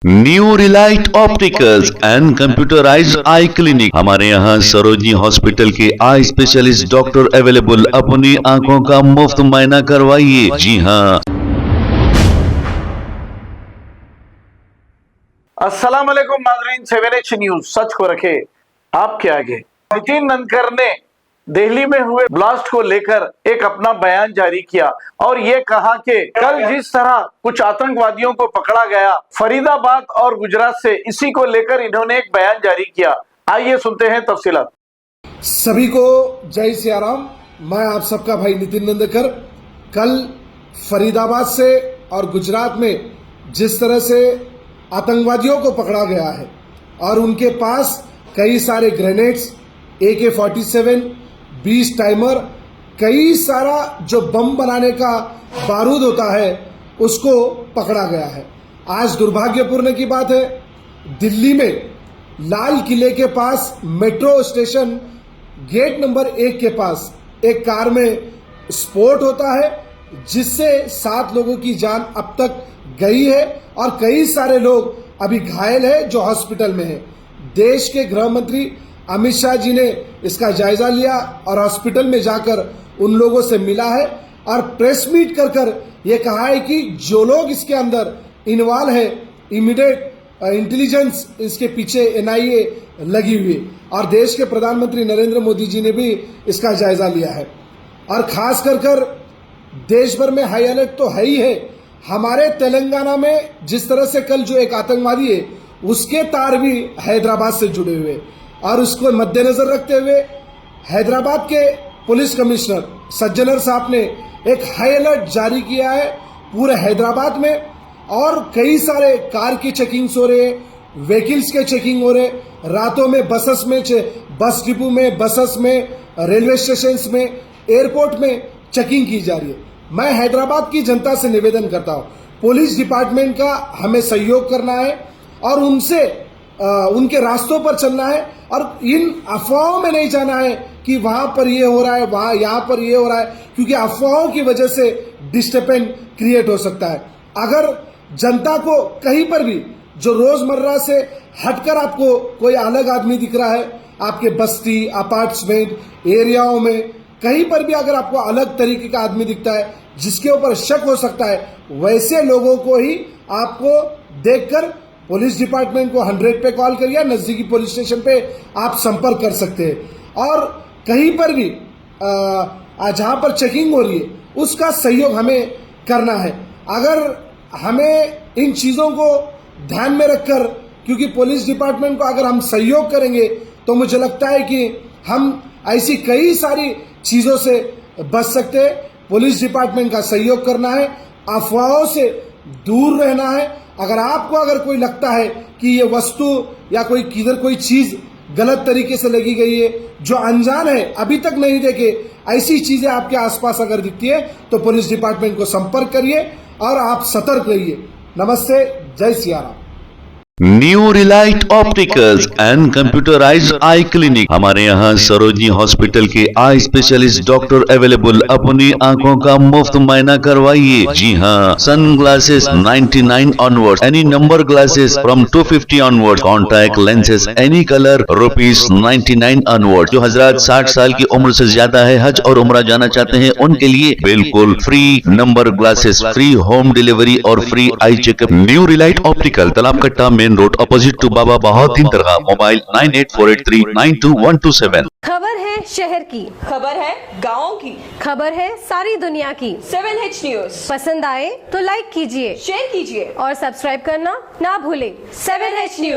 New Relight opticals and computerised I clinic. हमारे यहाँ Sarojini hospital के आई स्पेशलिस्ट डॉक्टर अवेलेबल। अपनी आंखों का मुफ्त मुआयना करवाइए। जी हाँ। अस्सलाम वालेकुम नाज़रीन, 7H न्यूज सच को रखे आपके आगे। नितिन ननकर ने दिल्ली में हुए ब्लास्ट को लेकर एक अपना बयान जारी किया और ये कहा कि कल जिस तरह कुछ आतंकवादियों को पकड़ा गया फरीदाबाद और गुजरात से, इसी को लेकर इन्होंने एक बयान जारी किया। आइए सुनते हैं तफसीलात। सभी को जय सिया राम। मैं आप सबका भाई नितिन नंदकर। कल फरीदाबाद से और गुजरात में जिस तरह से आतंकवादियों को पकड़ा गया है और उनके पास कई सारे ग्रेनेड्स, AK-47, 20 टाइमर, कई सारा जो बम बनाने का बारूद होता है उसको पकड़ा गया है। आज दुर्भाग्यपूर्ण की बात है, दिल्ली में लाल किले के पास मेट्रो स्टेशन गेट नंबर 1 के पास एक कार में स्फोट होता है जिससे 7 लोगों की जान अब तक गई है और कई सारे लोग अभी घायल है जो हॉस्पिटल में है। देश के गृह मंत्री अमित शाह जी ने इसका जायजा लिया और हॉस्पिटल में जाकर उन लोगों से मिला है और प्रेस मीट कर ये कहा है कि जो लोग इसके अंदर इन्वॉल्व है, इमीडिएट इंटेलिजेंस इसके पीछे NIA लगी हुई और देश के प्रधानमंत्री नरेंद्र मोदी जी ने भी इसका जायजा लिया है। और खास कर देश भर में हाई अलर्ट तो है ही है। हमारे तेलंगाना में जिस तरह से कल जो एक आतंकवादी है उसके तार भी हैदराबाद से जुड़े हुए और उसको मद्देनजर रखते हुए हैदराबाद के पुलिस कमिश्नर सज्जनर साहब ने एक हाई अलर्ट जारी किया है पूरे हैदराबाद में और कई सारे कार की चेकिंग्स हो रहे, व्हीकल्स के चेकिंग हो रहे, रातों में बसेस में, बस डिपो में, बसेस में, रेलवे स्टेशन में, एयरपोर्ट में चेकिंग की जा रही है। मैं हैदराबाद की जनता से निवेदन करता हूं, पुलिस डिपार्टमेंट का हमें सहयोग करना है और उनसे उनके रास्तों पर चलना है और इन अफवाहों में नहीं जाना है कि वहां पर ये हो रहा है, वहां यहाँ पर ये हो रहा है, क्योंकि अफवाहों की वजह से डिस्टर्बेंस क्रिएट हो सकता है। अगर जनता को कहीं पर भी जो रोजमर्रा से हटकर आपको कोई अलग आदमी दिख रहा है, आपके बस्ती, अपार्टमेंट एरियाओं में कहीं पर भी अगर आपको अलग तरीके का आदमी दिखता है जिसके ऊपर शक हो सकता है, वैसे लोगों को ही आपको देखकर पुलिस डिपार्टमेंट को 100 पे कॉल करिए, नजदीकी पुलिस स्टेशन पे आप संपर्क कर सकते हैं। और कहीं पर भी जहां पर चेकिंग हो रही है उसका सहयोग हमें करना है। अगर हमें इन चीजों को ध्यान में रखकर, क्योंकि पुलिस डिपार्टमेंट को अगर हम सहयोग करेंगे तो मुझे लगता है कि हम ऐसी कई सारी चीजों से बच सकते हैं। पुलिस डिपार्टमेंट का सहयोग करना है, अफवाहों से दूर रहना है। अगर कोई लगता है कि ये वस्तु या कोई किधर कोई चीज गलत तरीके से लगी गई है, जो अनजान है, अभी तक नहीं देखे, ऐसी चीजें आपके आसपास अगर दिखती है तो पुलिस डिपार्टमेंट को संपर्क करिए और आप सतर्क रहिए। नमस्ते, जय Siya Ram. New Relight opticals and computerised I clinic. हमारे यहाँ सरोजनी हॉस्पिटल के आई स्पेशलिस्ट डॉक्टर अवेलेबल। अपनी आंखों का मुफ्त मुआयना करवाइए। जी हाँ। Sun glasses 99 onward, any number glasses from 250 onward, contact lenses any colour ₹99 onward. जो हजरात 60 साल की उम्र से ज्यादा है, हज और उम्रा जाना चाहते हैं, उनके लिए बिल्कुल free number glasses, free home delivery और free eye checkup. New relight optical, Talab Katta, main road, opposite to Baba Bahauddin Dargah. Mobile 9848392127। खबर है शहर की, खबर है गाँव की, खबर है सारी दुनिया की। 7H न्यूज पसंद आए तो लाइक कीजिए, शेयर कीजिए और सब्सक्राइब करना ना भूलें। 7H news.